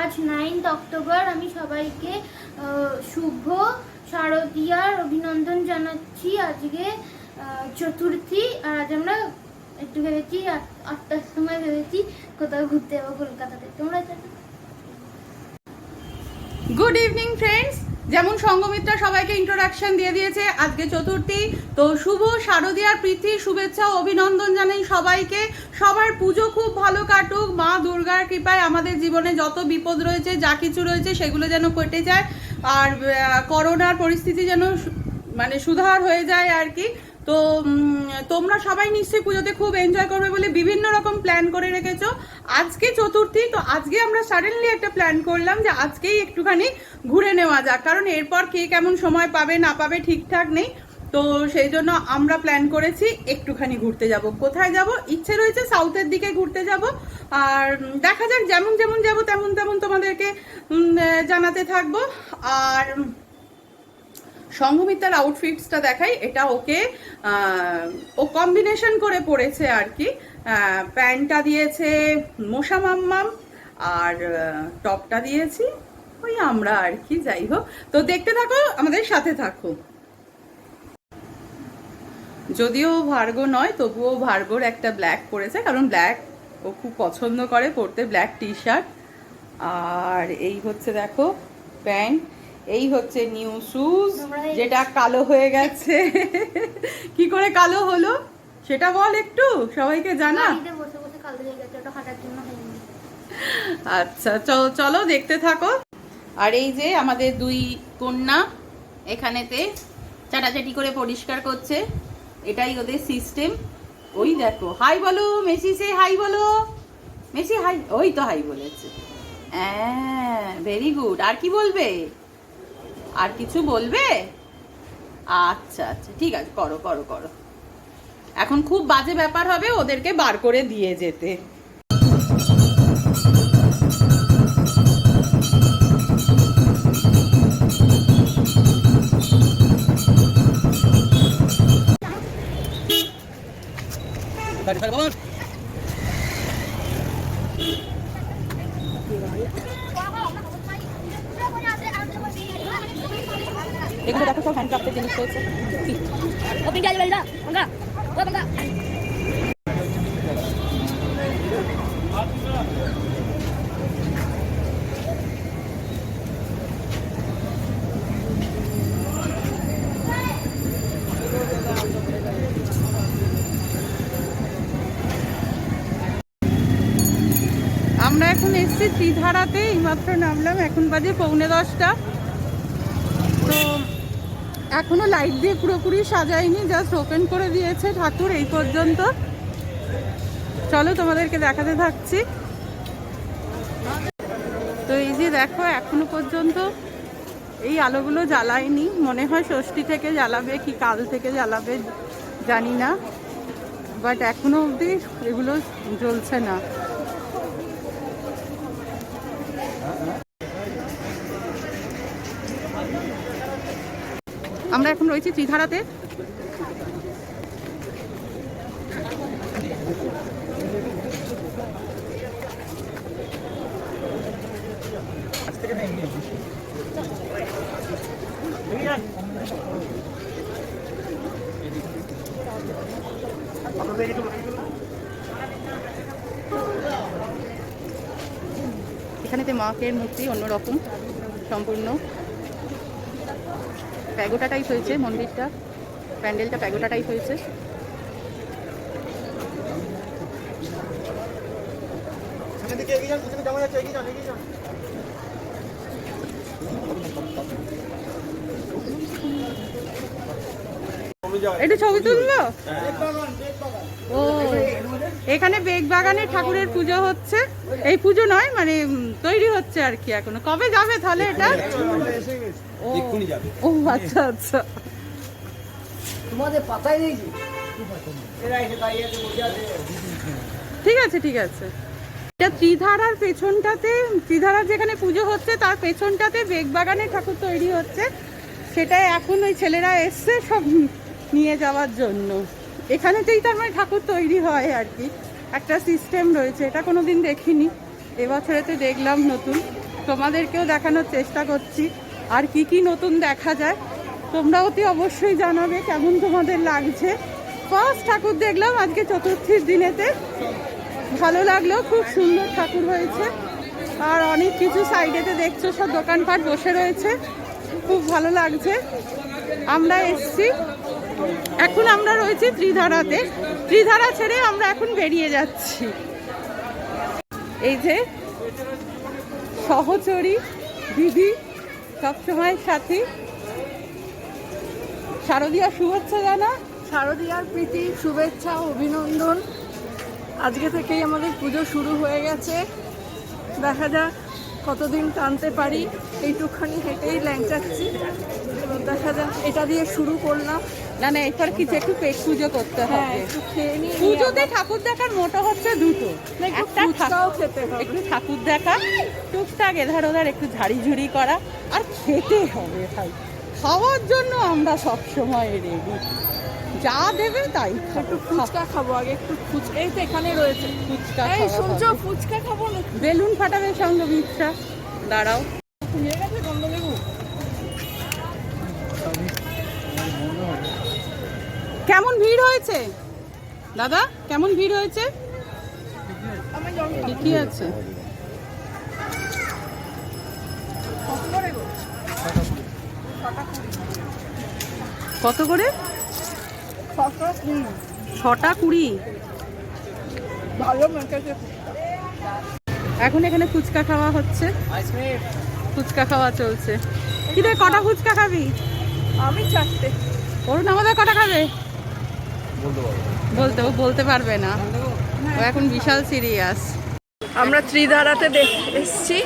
আজ 9th October. আমি সবাইকে শুভ শারদীয়ার অভিনন্দন জানাচ্ছি। আজকে চতুর্থী, আর আজ আমরা একটু ভেবেছি 8টার সময় ভেবেছি কোথাও ঘুরতে যাবো কলকাতাতে। তোমরা গুড ইভিনিং ফ্রেন্ডস। যেমন সঙ্গমিত্রা সবাইকে ইন্ট্রোডাকশন দিয়ে দিয়েছে, আজকে চতুর্থী, তো শুভ শারদীয়ার প্রীতির শুভেচ্ছা ও অভিনন্দন জানাই সবাইকে। সবার পুজো খুব ভালো কাটুক, মা দুর্গার কৃপায় আমাদের জীবনে যত বিপদ রয়েছে, যা কিছু রয়েছে সেগুলো যেন কেটে যায়, আর করোনার পরিস্থিতি যেন মানে সুধার হয়ে যায় আর কি। তো তোমরা সবাই নিশ্চয়ই পুজোতে খুব এনজয় করবে বলে বিভিন্ন রকম প্ল্যান করে রেখেছো। আজকে চতুর্থী, তো আজকে আমরা সাডেনলি একটা প্ল্যান করলাম যে আজকেই একটুখানি ঘুরে নেওয়া যাক, কারণ এরপর কে কেমন সময় পাবে না পাবে ঠিকঠাক নেই। তো সেই জন্য আমরা প্ল্যান করেছি একটুখানি ঘুরতে যাব। কোথায় যাব? ইচ্ছে রয়েছে সাউথের দিকে ঘুরতে যাব, আর দেখা যাক যেমন যেমন যাব তেমন তেমন তোমাদেরকে জানাতে থাকবো। আর সঙ্গমিত্রার আউটফিটসটা দেখাই, এটা ওকে ও কম্বিনেশন করে পরেছে আর কি। প্যান্টটা দিয়েছে মশা মাম্মাম, আর টপটা দিয়েছি ওই আমরা আর কি। যাই হোক, তো দেখতে থাকো, আমাদের সাথে থাকো। যদিও ভার্গো নয়, তবুও ভার্গোর একটা ব্ল্যাক পরেছে, কারণ ব্ল্যাক ও খুব পছন্দ করে পরতে, ব্ল্যাক টি শার্ট। আর এই হচ্ছে দেখো প্যান্ট, এই হচ্ছে নিউ শুজ, যেটা কালো হয়ে গেছে। কি করে কালো হলো সেটা বল একটু, সবাইকে জানা। আচ্ছা চলো দেখতে থাকো। আর এই যে আমাদের দুই কন্যা এখানেতে চাটাচাটি করে পরিষ্কার করছে, এটাই ওদের সিস্টেম। ওই দেখো, হাই বলো মেসি, সে হাই বলো মেসি, হাই। ওই তো হাই বলেছে, হ্যাঁ ভেরি গুড। আর কি বলবে? আর কিছু বলবে? আচ্ছা আচ্ছা ঠিক আছে, করো করো করো। এখন খুব বাজে ব্যাপার হবে ওদেরকে বার করে দিয়ে যেতে। এগুলো দেখো সব হ্যান্ডক্রাফটের জিনিস রয়েছে। আমরা এখন এসছি ত্রিধারাতে, এইমাত্র নামলাম, এখন বাজে 9:45। তো এখনো লাইট দিয়ে পুরোপুরি সাজায়নি, জাস্ট ওপেন করে দিয়েছে ঠাকুর এই পর্যন্ত। চলো তোমাদেরকে দেখাতে থাকছি। তো এই যে দেখো, এখনো পর্যন্ত এই আলোগুলো জ্বালায়নি, মনে হয় ষষ্ঠী থেকে জ্বালাবে কি কাল থেকে জ্বালাবে জানি না, বাট এখনো অবধি এগুলো জ্বলছে না। আমরা এখন রয়েছি ত্রিধারাতে। এখানেতে মাকের মূর্তি অন্যরকম সম্পূর্ণ প্যাগোটা টাইপ হয়েছে, মন্দিরটা প্যান্ডেলটা প্যাগোটা টাইপ হয়েছে। একটু ছবি তুলবো। ও এখানে বেগবাগানে ঠাকুরের পুজো হচ্ছে, এই পুজো নয় মানে তৈরি হচ্ছে আর কি। এখনো কবে যাবে তাহলে এটা? ও আচ্ছা আচ্ছা, ঠিক আছে ঠিক আছে। এটা ত্রিধারার পেছনটাতে, ত্রিধারার যেখানে পুজো হচ্ছে তার পেছনটাতে বেগবাগানে ঠাকুর তৈরি হচ্ছে, সেটাই এখন ওই ছেলেরা এসছে সব নিয়ে যাওয়ার জন্য। এখানেতেই তার মানে ঠাকুর তৈরি হয় আর কি, একটা সিস্টেম রয়েছে, এটা কোনোদিন দেখিনি। এবছরেতে দেখলাম নতুন, তোমাদেরকেও দেখানোর চেষ্টা করছি আর কি কি নতুন দেখা যায়। তোমরা অতি অবশ্যই জানাবে কেমন তোমাদের লাগছে। ফার্স্ট ঠাকুর দেখলাম আজকে চতুর্থীর দিনেতে, ভালো লাগলো, খুব সুন্দর ঠাকুর হয়েছে। আর অনেক কিছু সাইডেতে দেখছো সব দোকানপাট বসে রয়েছে, খুব ভালো লাগছে। আমরা এসছি, এখন আমরা রয়েছি ত্রিধারাতে। ত্রিধারা ছেড়ে আমরা এখন বেরিয়ে যাচ্ছি। এই যে সহচরী দিদি, সবসময় সাথী, শারদীয়া শুভেচ্ছা জানা। শারদীয়ার প্রীতি, শুভেচ্ছা, অভিনন্দন। আজকে থেকেই আমাদের পুজো শুরু হয়ে গেছে, দেখা যাক কতদিন টানতে পারি। এইটুখানি হেঁটেই ল্যাংচাচ্ছি, দেখা যাক। এটা দিয়ে শুরু করলাম। না না, এরপর কিছু একটু পেট পুজো করতে হ্যাঁ, হবে। একটু খেয়ে নিয়ে পুজোতে ঠাকুর দেখার মোটো হচ্ছে দুটো, একটা ফুচকাও খেতে হবে। একটু ঠাকুর দেখা, টুকটাক এধার ওধার একটু ঝাড়ি ঝুড়ি করা, আর খেতে হবে ভাই। খাওয়ার জন্য আমরা সবসময় রেডি, যা দেবে তাই খাবো। একটু ফুচকা খাবো আগে, একটু ফুচকা। এই তো এখানে রয়েছে ফুচকা এই খাওয়া শুনছো, হবে। ফুচকা খাবো না? বেলুন ফাটাবে সঙ্গে মিষ্টা। দাঁড়াও, হয়ে গেছে গন্ধলেবু। কেমন ভিড় হয়েছে দাদা, কেমন ভিড় হয়েছে? আমি জল খাবো। ঠিকই আছে। কত করে? 6টা 20। ভালো মেখেছে। এখন এখানে ফুচকা খাওয়া হচ্ছে, ফুচকা খাওয়া চলছে। কি রে, কটা ফুচকা খাবি? আমি 4টে। অরুণ আমাদের কটা খাবে? বলতে পারবে না, ও এখন বিশাল সিরিয়াস। আমরা ত্রিধারাতে এসছি।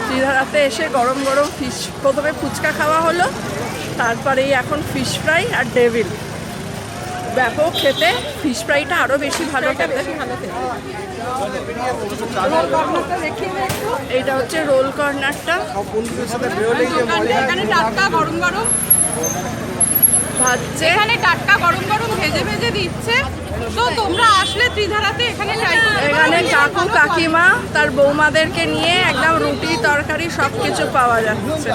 ত্রিধারাতে এসে গরম গরম ফিশ, প্রথমে ফুচকা খাওয়া হলো, তারপরেই এখন ফিশ ফ্রাই আর ডেভিল। ব্যাপক খেতে, ফিশ ফ্রাইটা আরও বেশি ভালো খেতে। এইটা হচ্ছে রোল কর্নারটা, এখানে টাটকা গরম গরম ভাজছে। এখানে টাটকা গরম গরম ভেজে ভেজে দিচ্ছে। তো তোমরা আসলে ত্রিধারাতে এখানে ট্রাই করতে পারো। এখানে কাকু কাকিমা তার বৌমাদেরকে নিয়ে একদম রুটি তরকারি সব কিছু পাওয়া যাচ্ছে।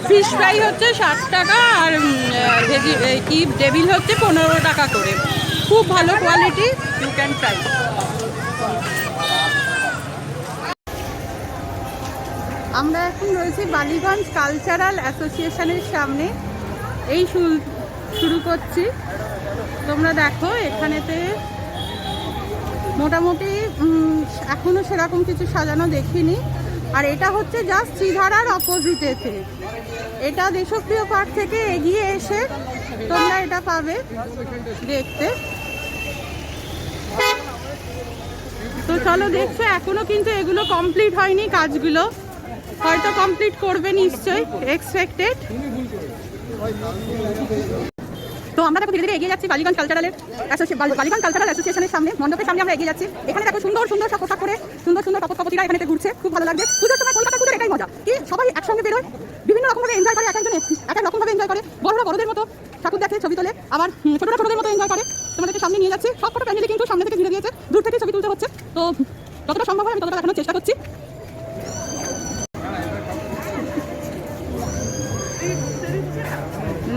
ফিশ ফ্রাই হচ্ছে 60 টাকা, আর কি ডেভিল হচ্ছে 15 টাকা করে। খুব ভালো কোয়ালিটি, ইউ ক্যান ট্রাই। আমরা এখন রয়েছি বালিগঞ্জ কালচারাল অ্যাসোসিয়েশনের সামনে। এই শুরু করছি। তোমরা দেখো এখানেতে মোটামুটি এখনো সেরকম কিছু সাজানো দেখিনি। আর এটা হচ্ছে জাস্ট ত্রিধারার অপোজিটেতে, এটা দেশপ্রিয় পার্ক থেকে এগিয়ে এসে তোমরা এটা পাবে দেখতে। তো চলো, দেখছো এখনো কিন্তু এগুলো কমপ্লিট হয়নি, কাজগুলো হয়তো কমপ্লিট করবে নিশ্চয়ই, এক্সপেক্টেড। তো আমরা দেখো ধীরে ধীরে এগিয়ে যাচ্ছি বালিগঞ্জ কালচারাল অ্যাসোসিয়েশনের সামনে, মণ্ডপের সামনে আমরা এগিয়ে যাচ্ছি। এখানে দেখো সুন্দর সুন্দর সব পোশাক করে সুন্দর সুন্দর কপতিরা এখানে ঘুরছে, খুব ভালো লাগছে। পুজোর সময় কলকাতা পুজোর এটাই মজা, কি সবাই একসঙ্গে বেরোয়, বিভিন্ন রকমভাবে এনজয় করে, এক একজন এক এক রকমভাবে এনজয় করে। বড়রা বড়দের মতো ঠাকুর দেখে ছবি তোলে, আবার ছোটরা ছোটদের মতো এনজয় করে। তোমাদেরকে সামনে নিয়ে যাচ্ছি, সব ফটো প্যান্ডেলে কিন্তু সামনে থেকে ঘিরে দিয়েছে, দূর থেকে ছবি তুলতে হচ্ছে। তো যতটা সম্ভব হয় আমি ততটা দেখানোর চেষ্টা করছি।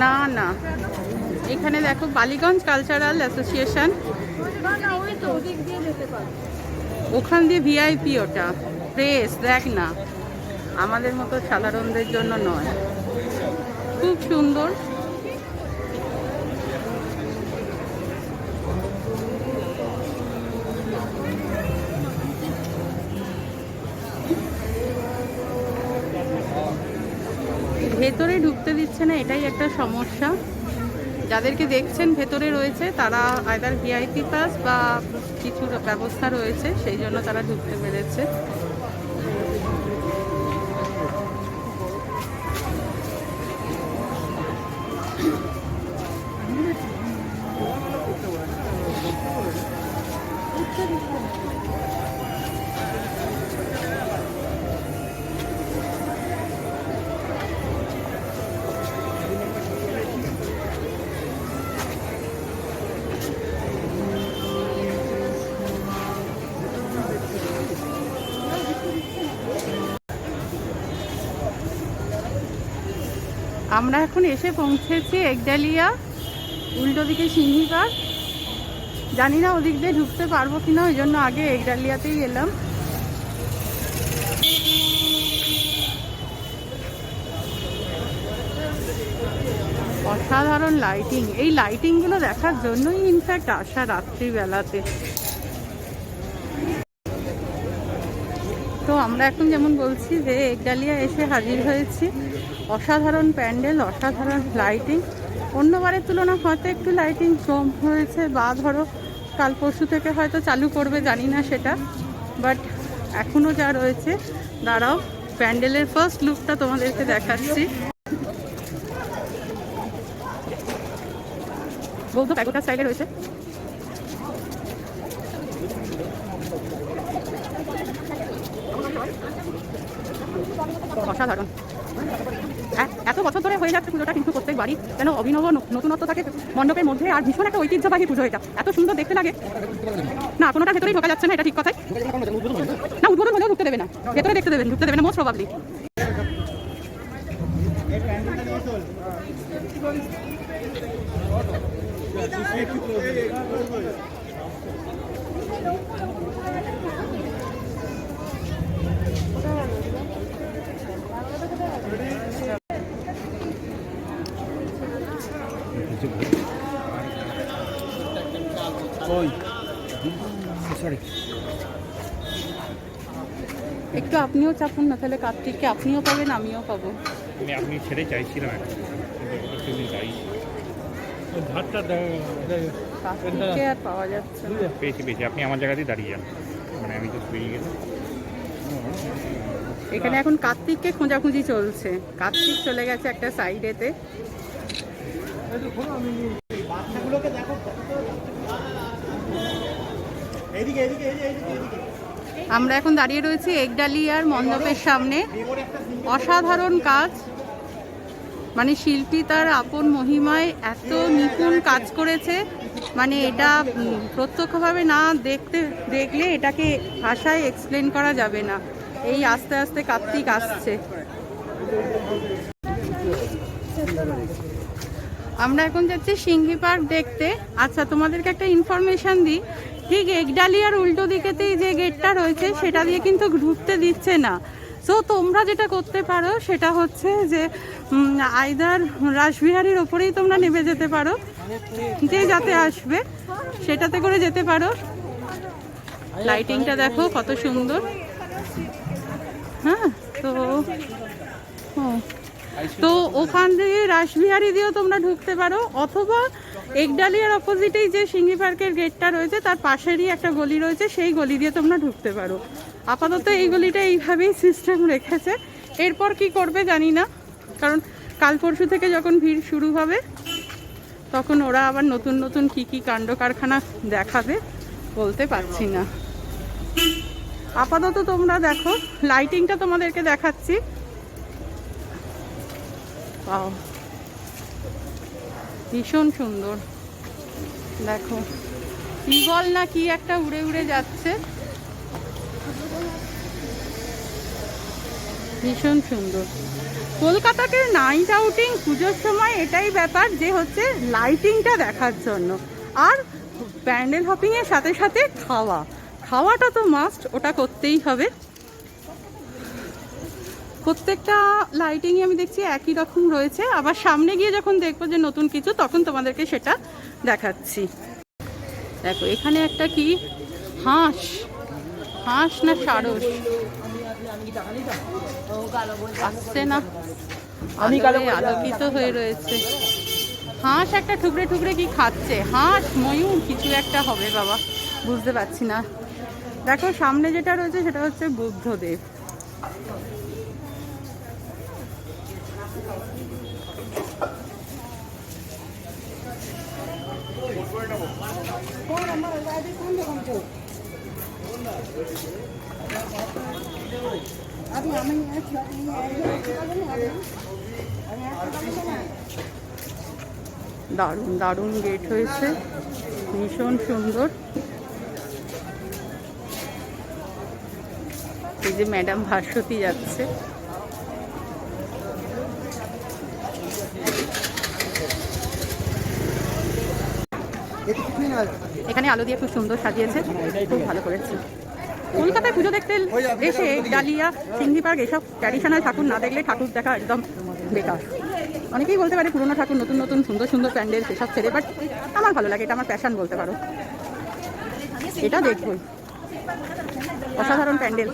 না না, এখানে দেখো বালিগঞ্জ কালচারাল অ্যাসোসিয়েশন, ওখান দিয়ে ভিআইপি, ওটা প্রেস। দেখ না, আমাদের মতো সাধারণদের জন্য নয়, খুব সুন্দর। ভেতরে ঢুকতে দিচ্ছে না, এটাই একটা সমস্যা। যাদেরকে দেখছেন ভেতরে রয়েছে তারা আইদার ভিআইপি পাস বা কিছু ব্যবস্থা রয়েছে, সেই জন্য তারা ঢুকতে পেরেছে। আমরা এখন এসে পৌঁছেছি একডালিয়া, উল্টো দিকে সিংহি পার্ক। জানি না ওদিক দিয়ে ঢুকতে পারবো কিনা, ওই জন্য আগে একডালিয়াতেই এলাম। অসাধারণ লাইটিং, এই লাইটিংগুলো দেখার জন্যই ইনফ্যাক্ট আসা রাত্রিবেলাতে। তো আমরা এখন যেমন বলছি যে একডালিয়া এসে হাজির হয়েছি। অসাধারণ প্যান্ডেল, অসাধারণ লাইটিং। অন্যবারের তুলনা হয়তো একটু লাইটিং কম হয়েছে, বা ধরো কাল পরশু থেকে হয়তো চালু করবে, জানি না সেটা, বাট এখনও যা রয়েছে। দাঁড়াও, প্যান্ডেলের ফার্স্ট লুকটা তোমাদেরকে দেখাচ্ছি। বৌদ্ধ প্যাগোডা স্টাইলে রয়েছে। অসাধারণ। এত বছর ধরে হয়ে যাচ্ছে পুজোটা, কিন্তু প্রত্যেকবারই যেন অভিনব নতুনত্ব থাকে মণ্ডপের মধ্যে, আর ভীষণ একটা ঐতিহ্যবাহী পুজো এটা। এত সুন্দর দেখতে লাগে। না, কোনোটা ভেতরেই ঢোকা যাচ্ছে না, এটা ঠিক কথাই না। উদ্বোধন হলেও ঢুকতে দেবে না, ভেতরে ঢুকতে দেবে না মোস্ট প্রবাবলি। একটু আপনিও চাপুন না, তাহলে কার্তিককে আপনিও পাবেন, আমিও পাবো। আমি ছেড়ে চাইছিলাম কার্তিককে আর পাওয়া যাচ্ছে না। পেয়েছি, আপনি আমার জায়গাতেই দাঁড়িয়ে যান, মানে আমি তো বেরিয়ে গেলাম। এখানে এখন কার্তিককে খোঁজাখুঁজি চলছে। কার্তিক চলে গেছে একটা সাইডেতে। আমরা এখন দাঁড়িয়ে রয়েছি একডালিয়ার মণ্ডপের সামনে। অসাধারণ কাজ, মানে শিল্পী তার আপন মহিমায় এত নিপুণ কাজ করেছে, মানে এটা প্রত্যক্ষভাবে না দেখলে এটাকে ভাষায় এক্সপ্লেন করা যাবে না। এই আস্তে আস্তে কার্তিক আসছে। আমরা এখন যাচ্ছি সিংহি পার্ক দেখতে। আচ্ছা, তোমাদেরকে একটা ইনফরমেশন দিই, ঠিক একডালিয়ার উল্টো দিকেতেই যে গেটটা রয়েছে সেটা দিয়ে কিন্তু ঢুকতে দিচ্ছে না। সো তোমরা যেটা করতে পারো সেটা হচ্ছে যে আইদার রাসবিহারীর ওপরেই তোমরা নেমে যেতে পারো, যে যাতে আসবে সেটাতে করে যেতে পারো। লাইটিংটা দেখো কত সুন্দর। হ্যাঁ, তো ওখান থেকে রাসবিহারী দিয়েও তোমরা ঢুকতে পারো, অথবা একডালিয়ার অপোজিটেই যে সিংহি পার্কের গেটটা রয়েছে তার পাশেরই একটা গলি রয়েছে, সেই গলি দিয়ে তোমরা ঢুকতে পারো। আপাতত এই গলিটা এইভাবেই সিস্টেম রেখেছে। এরপর কি করবে জানি না, কারণ কাল পরশু থেকে যখন ভিড় শুরু হবে তখন ওরা আবার নতুন নতুন কি কি কাণ্ড কারখানা দেখাবে বলতে পারছি না। আপাতত তোমরা দেখো, লাইটিংটা তোমাদেরকে দেখাচ্ছি। ভীষণ সুন্দর, দেখো ঈগল না কি একটা উড়ে উড়ে যাচ্ছে, ভীষণ সুন্দর। কলকাতাকে নাইট আউটিং পুজোর সময় এটাই ব্যাপার, যে হচ্ছে লাইটিংটা দেখার জন্য, আর প্যান্ডেল হপিং এর সাথে সাথে খাওয়াটা তো মাস্ট, ওটা করতেই হবে। প্রত্যেকটা লাইটিংই আমি দেখছি একই রকম রয়েছে, আবার সামনে গিয়ে যখন দেখবো যে নতুন কিছু, তখন তোমাদেরকে সেটা দেখাচ্ছি। দেখো এখানে একটা কি হাঁস না সারস আসছে না, আলোকিত হয়ে রয়েছে। হাঁস একটা ঠুকরে ঠুকরে কি খাচ্ছে, হাঁস ময়ূর কিছু একটা হবে বাবা, বুঝতে পারছি না। দেখো সামনে যেটা রয়েছে সেটা হচ্ছে বুদ্ধদেব। দারুণ দারুণ গেট হয়েছে, ভীষণ সুন্দর। এই যে ম্যাডাম ভাস্বতী যাচ্ছে। এখানে আলো দিয়ে খুব সুন্দর সাজিয়েছে, খুব ভালো করেছে। কলকাতায় পুজো দেখতে এসে ডালিয়া, সিংহি পার্ক এসব ট্র্যাডিশনাল ঠাকুর না দেখলে ঠাকুর দেখা একদম বেকার। অনেকেই বলতে পারে পুরোনো ঠাকুর, নতুন নতুন সুন্দর সুন্দর প্যান্ডেল সেসব ছেড়ে, বাট আমার ভালো লাগে, এটা আমার প্যাশন বলতে পারো। এটা দেখবই, অসাধারণ প্যান্ডেল।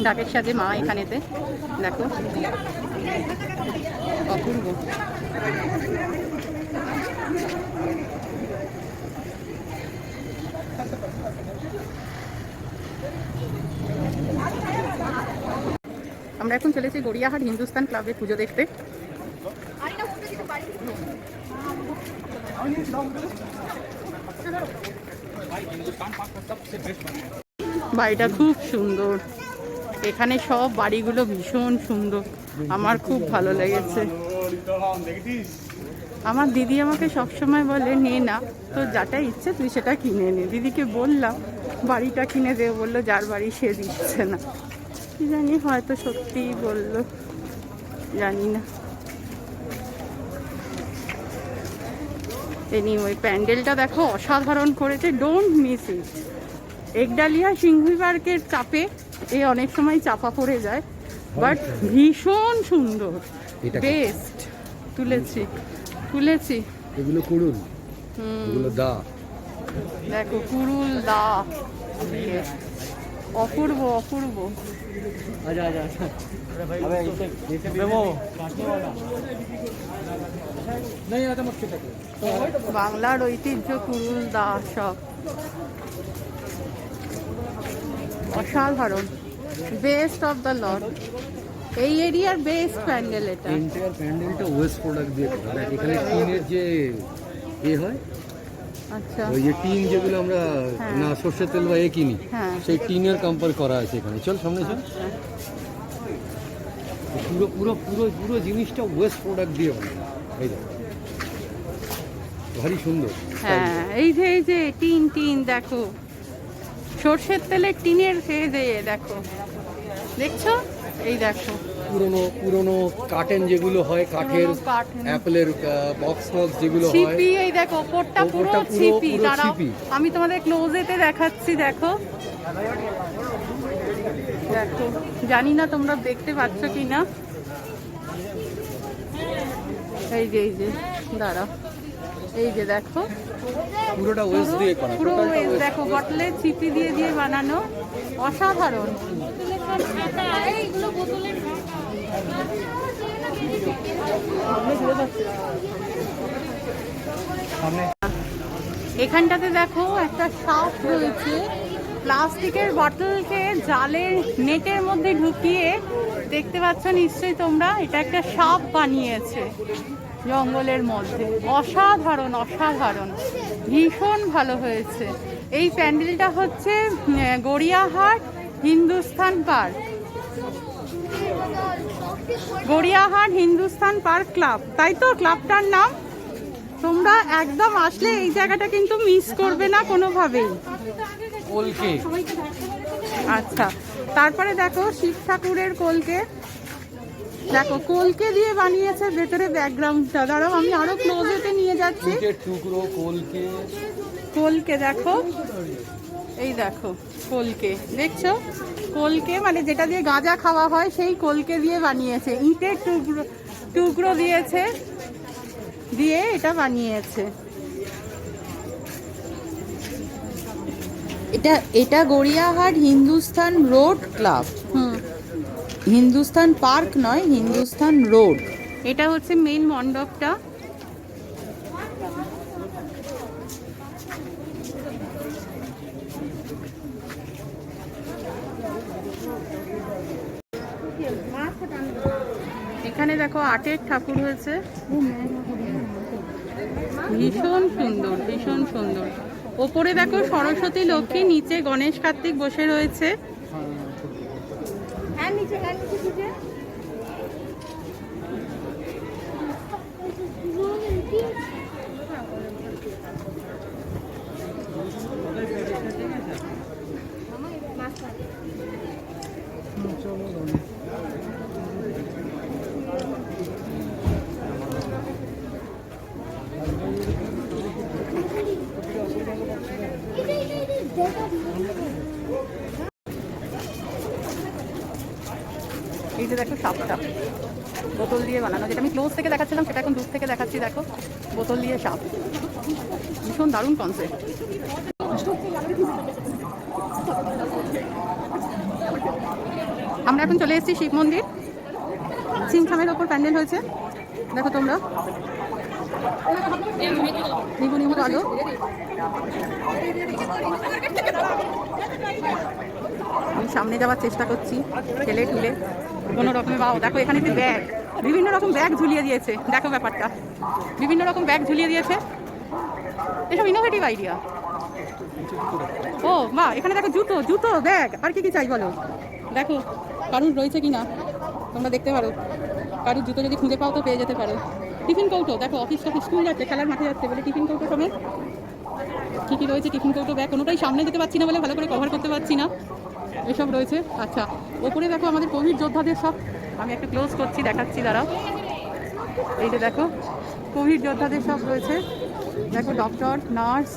ডাকের সাথে মা এখানেতে দেখো, অপূর্ব। আমরা এখন চলেছি গড়িয়াহাট হিন্দুস্তান ক্লাবে পুজো দেখতে। বাড়িটা খুব সুন্দর, এখানে সব বাড়িগুলো ভীষণ সুন্দর, আমার খুব ভালো লেগেছে। আমার দিদি আমাকে সবসময় বলে নে না, তো যেটা ইচ্ছে তুই সেটা কিনে নে। দিদিকে বললাম বাড়িটা কিনে দে, বললো যার বাড়ি সে দিচ্ছে না, কি জানি হয়তো সত্যিই বললো, জানি না। ওই প্যান্ডেলটা দেখো অসাধারণ করেছে, don't miss it. Ekdalia Singhi পার্কের চাপে এ অনেক সময় চাপা পড়ে যায়, বাট ভীষণ সুন্দর, বেস্ট। তুলেছি এগুলো কুড়ুল, এগুলো দা, দেখো কুড়ুল দা, অপূর্ব অপূর্ব। বাংলার ঐতিহ্য কুড়ুল দা সব অসাধারণ, বেস্ট অফ দ্য লট। এই এরিয়ার বেস্ট প্যান্ডেল এটা। এন্টায়ার প্যান্ডেলটা ওয়েস্ট প্রোডাক্ট দিয়ে করা। এখানে টিনের যে হয়, আচ্ছা, ওই যে টিন যেগুলো আমরা না সর্ষের তেল বা কিনি, সেই টিনের কম্পেয়ার করা আছে এখানে। চল সামনে চল। পুরো পুরো পুরো পুরো জিনিসটা ওয়েস্ট প্রোডাক্ট দিয়ে বানানো, এই দেখো ভারী সুন্দর। হ্যাঁ এই যে টিন দেখো, সর্ষের তেলের টিনের দেখো, দেখছো, এই দেখো পুরনো কার্টেন যেগুলো হয়, কাঠের অ্যাপেলের বক্স যেগুলো হয়, ছিপি, এই দেখো ওপরটা পুরো ছিপি। দাঁড়াও আমি তোমাদের ক্লোজেতে দেখাচ্ছি, দেখো দেখো, জানি না তোমরা দেখতে পাচ্ছ কিনা, এই যে দাঁড়াও, এই যে দেখো পুরোটা ওয়েস্ট দিয়ে করা, পুরো ওয়েস্ট দেখো, বটলে ছিপি দিয়ে বানানো, অসাধারণ। এখানটাতে দেখো একটা সাপ রয়েছে, প্লাস্টিকের বটলকে জালের নেটের মধ্যে ঢুকিয়ে, দেখতে পাচ্ছ নিশ্চয়ই তোমরা, এটা একটা সাপ বানিয়েছে জঙ্গলের মধ্যে। অসাধারণ অসাধারণ, ভীষণ ভালো হয়েছে। এই প্যান্ডেলটা হচ্ছে Gariahat Hindustan park, Gariahat Hindustan park club, তাই তো ক্লাবটার নাম। তোমরা একদম আসলে এই জায়গাটা কিন্তু মিস করবে না কোনোভাবেই। আচ্ছা, তারপরে দেখো শিব ঠাকুরের কলকে, দেখো কলকে দিয়ে বানিয়েছে ভেতরে ব্যাকগ্রাউন্ডটা। দাঁড়াও আমি আরো ক্লোজেতে নিয়ে যাচ্ছি। টুকরো কলকে দেখো, এই দেখো কলকে, দেখছো কলকে মানে যেটা দিয়ে গাঁজা খাওয়া হয়, সেই কলকে দিয়ে বানিয়েছে। ইটের টুকরো দিয়েছে, দিয়ে এটা বানিয়েছে। এটা Gariahat Hindustan road club, Hindustan park নয়, হিন্দুস্তান রোড। এটা হচ্ছে মেন মণ্ডপটা। এখানে দেখো আটের ঠাকুর হয়েছে, ভীষণ সুন্দর ভীষণ সুন্দর। ওপরে দেখো সরস্বতী লক্ষ্মী, নিচে গণেশ কার্তিক বসে রয়েছে। এই যে দেখো সাপটা বোতল দিয়ে বানানো, যেটা আমি ক্লোজ থেকে দেখাচ্ছিলাম সেটা এখন দূর থেকে দেখাচ্ছি। দেখো বোতল দিয়ে সাপ, ভীষণ দারুণ কনসেপ্ট। আমরা এখন চলে এসেছি শিব মন্দির, সিংখামের ওপর প্যান্ডেল হয়েছে। দেখো তোমরা নিবু নিবু আলো। আমি সামনে যাওয়ার চেষ্টা করছি ঠেলে ঠুলে কোনো রকমে। বাও দেখো এখানে যে ব্যাগ, বিভিন্ন রকম ব্যাগ ঝুলিয়ে দিয়েছে। দেখো ব্যাপারটা, বিভিন্ন রকম ব্যাগ ঝুলিয়ে দিয়েছে। এসব ইনোভেটিভ আইডিয়া। ও বাহ, এখানে দেখো জুতো জুতো ব্যাগ, আর কি কি চাই বলো। দেখো কারুর রয়েছে কি না তোমরা দেখতে পারো, কারুর জুতো যদি খুঁজে পাও তো পেয়ে যেতে পারো। টিফিন কৌটো দেখো, অফিস স্কুল যাচ্ছে, খেলার মাঠে যাচ্ছে বলে টিফিন কৌটো সমেত কী কী রয়েছে। টিফিন কৌটো ব্যাগ কোনোটাই সামনে যেতে পারছি না বলে ভালো করে কভার করতে পারছি না, এসব রয়েছে। আচ্ছা ওপরে দেখো আমাদের কোভিড যোদ্ধাদের সব, আমি একটা ক্লোজ করছি দেখাচ্ছি দাঁড়াও। এই যে দেখো কোভিড যোদ্ধাদের সব রয়েছে। দেখো ডক্টর, নার্স,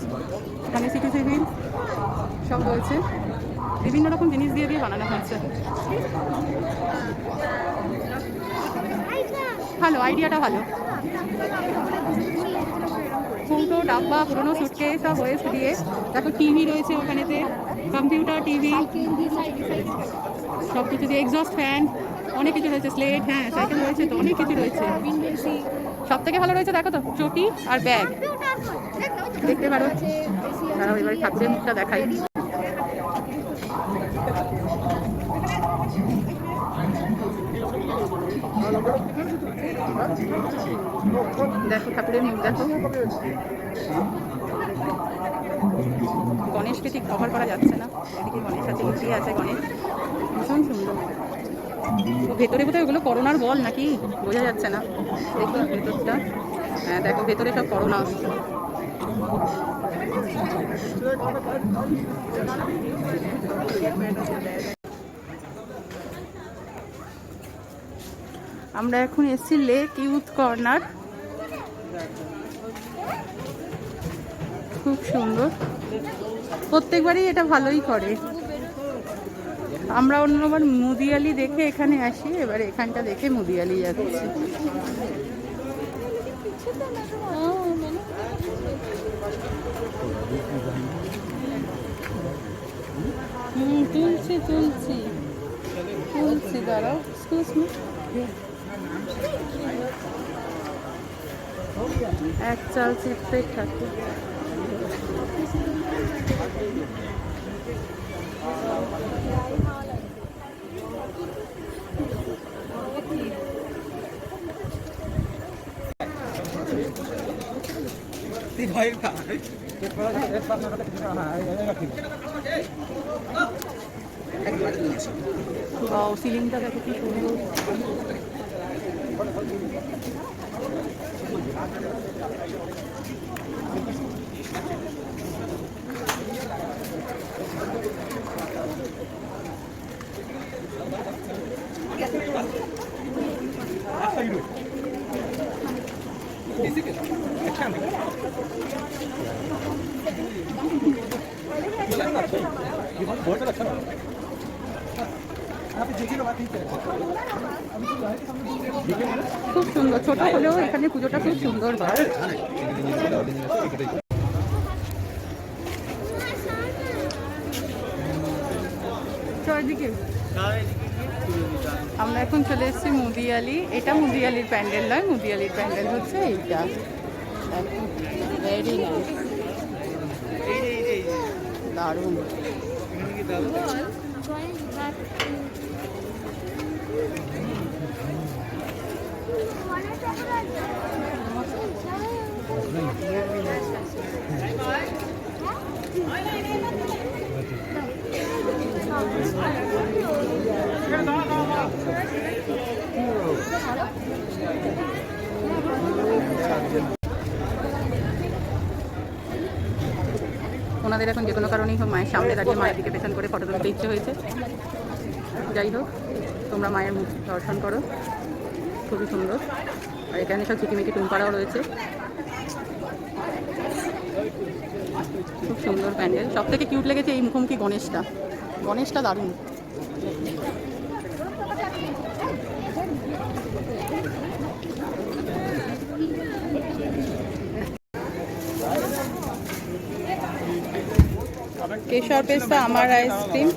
এখানে সিটি সিভিল সব রয়েছে। বিভিন্ন রকম জিনিস দিয়ে দিয়ে বানানো হয়েছে। ভালো আইডিয়াটা, ভালো। কৌটো, ডাব্বা, পুরোনো সুটকে সব ওয়েস্ট দিয়ে। দেখো টিভি রয়েছে ওখানেতে, কম্পিউটার, টিভি সব কিছু দিয়ে, এক্সস্ট ফ্যান, অনেক কিছু রয়েছে। স্লেট, হ্যাঁ সাইকেল রয়েছে তো, অনেক কিছু রয়েছে। সব থেকে ভালো রয়েছে দেখো তো চটি আর ব্যাগ, দেখতে পারো। দাঁড়াও এবারে ঠাকুরের মুখটা দেখাই। দেখো ঠাকুরের মুখ দেখো। গণেশকে ঠিক কভার করা যাচ্ছে না, এদিকে গণেশ আছে, লুকিয়ে আছে গণেশ, ভীষণ সুন্দর। ভেতরে বোধহয় ওগুলো করোনার বল নাকি বোঝা যাচ্ছে না। দেখুন ভেতরটা, হ্যাঁ দেখো ভেতরে সব করোনা। আমরা এখন এসেছি লেক ইউথ কর্নার, খুব সুন্দর। প্রত্যেকবারই এটা ভালোই করে। আমরা অন্যবার মুদিয়ালি দেখে এখানে আসি, এবারে এখানটা দেখে মুদিয়ালি যাচ্ছি। তুলছি তুলছি তুলছি, দাঁড়াও এক্সকিউজ মি। এক চাল চিপতে ঠাকুর। সিলিংটা দেখো কি সুন্দর। খুব সুন্দর, ছোট হলেও এখানে পুজোটা খুব সুন্দর হয়। আমরা এখন চলে এসেছি মুদিয়ালি। এটা মুদিয়ালির প্যান্ডেল নয়, মুদিয়ালির প্যান্ডেল হচ্ছে এইটা। ভেরি নাইস, দারুণ। ওনাদের এখন যে কোনো কারণেই হোক মায়ের সামনে দাঁড়িয়ে মায়ের দিকে পেছন করে ফটো তুলতে ইচ্ছে হয়েছে। যাই হোক, তোমরা মায়ের মুখ দর্শন করো, খুবই সুন্দর। আর এখানে সব ঝিকিমিকি টুম্পারাও রয়েছে, খুব সুন্দর প্যান্ডেল। সব থেকে কিউট লেগেছে এই মুখোমুখি গণেশটা, গণেশটা দারুণ। কেশর পেস্তা আমার আইসক্রিম।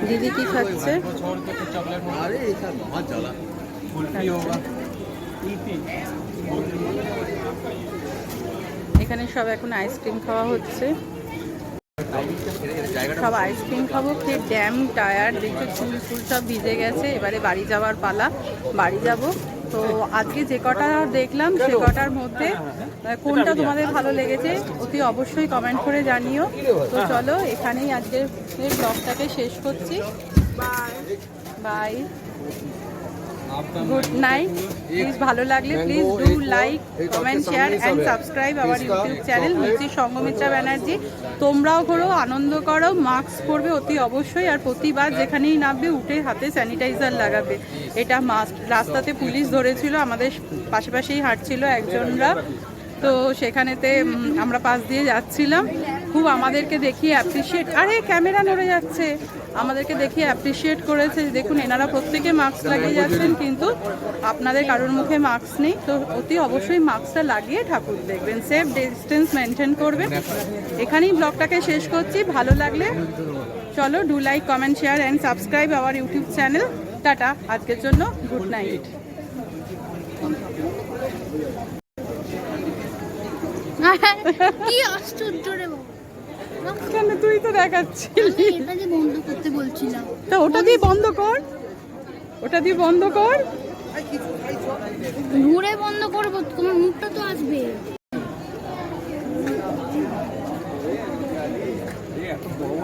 দিদি কি খাচ্ছে? अरे ऐसा बहुत जला এখানে সব এখন আইসক্রিম খাওয়া হচ্ছে। সব আইসক্রিম খাবো, খেয়ে ড্যাম টায়ার্ড, দেখছো চুল ফুল সব ভিজে গেছে। এবারে বাড়ি যাওয়ার পালা, বাড়ি যাব। তো আজকে যে কটা দেখলাম সে কটার মধ্যে কোনটা তোমাদের ভালো লেগেছে অতি অবশ্যই কমেন্ট করে জানিও। তো চলো এখানেই আজকের ব্লগটাকে শেষ করছি। By, good night. প্লিজ ভালো লাগলে please do like, comment, share and subscribe our YouTube channel মিষ্টি সঙ্গমিত্রা ব্যানার্জি। তোমরাও ঘোরো, আনন্দ করো, মাস্ক পরবে অতি অবশ্যই, আর প্রতিবার যেখানেই নামবে উঠে হাতে স্যানিটাইজার লাগাবে, এটা মাস্ট। রাস্তাতে পুলিশ ধরেছিল, আমাদের পাশাপাশিই হাঁটছিল একজনরা, তো সেখানেতে আমরা পাশ দিয়ে যাচ্ছিলাম, খুব আমাদেরকে দেখিয়ে অ্যাপ্রিসিয়েট, আরে ক্যামেরা নড়ে যাচ্ছে, আমাদেরকে দেখিয়ে অ্যাপ্রিসিয়েট করেছে। দেখুন এনারা প্রত্যেকে মাস্ক লাগিয়ে যাচ্ছেন, কিন্তু আপনাদের কারোর মুখে মাস্ক নেই। তো অতি অবশ্যই মাস্কটা লাগিয়ে ঠাকুর দেখবেন, সেফ ডিস্টেন্স মেনটেন করবেন। এখানেই ব্লগটাকে শেষ করছি। ভালো লাগলে চলো do like, comment, share and subscribe our YouTube channel. Tata, আজকের জন্য গুড নাইট। কি আশ্চর্য রে বাবা, কেন তুই তো দেখাচ্ছিলি? এটা যে বন্ধ করতে বলছিলাম। তো ওটা দিয়ে বন্ধ কর, ওটা দিয়ে বন্ধ কর। ঘুরে বন্ধ করবো, তোমার মুখটা তো আসবে। এত বড়